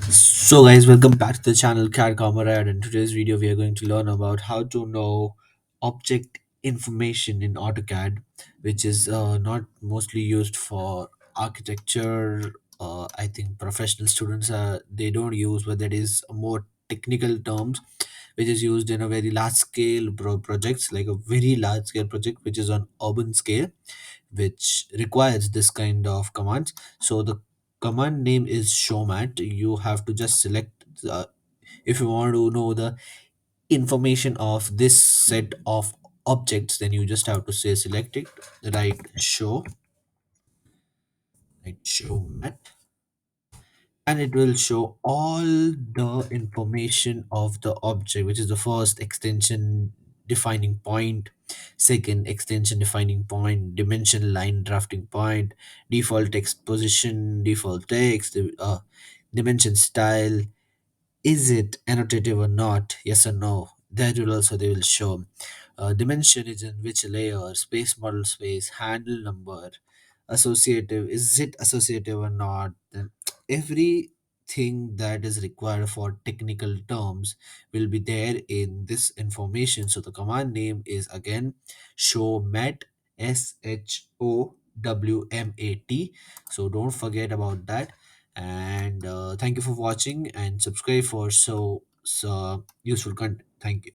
So guys, welcome back to the channel CAD Comrade. In today's video, we are going to learn about how to know object information in AutoCAD, which is not mostly used for architecture. I think professional students they don't use, but that is more technical terms, which is used in a very large scale projects, like a very large scale project, which is on urban scale, which requires this kind of commands. So the command name is SHOWMAT. You have to just select if you want to know the information of this set of objects, then you just have to say select it, right SHOWMAT, and it will show all the information of the object, which is the first extension defining point, second extension defining point, dimension line drafting point, default text position, default text, dimension style, is it annotative or not, yes or no. That will also they will show. Dimension is in which layer, space model space, handle number, associative, is it associative or not. Then everything that is required for technical terms will be there in this information. So the command name is again showmat, SHOWMAT. So don't forget about that. And thank you for watching, and subscribe for so useful content. Thank you.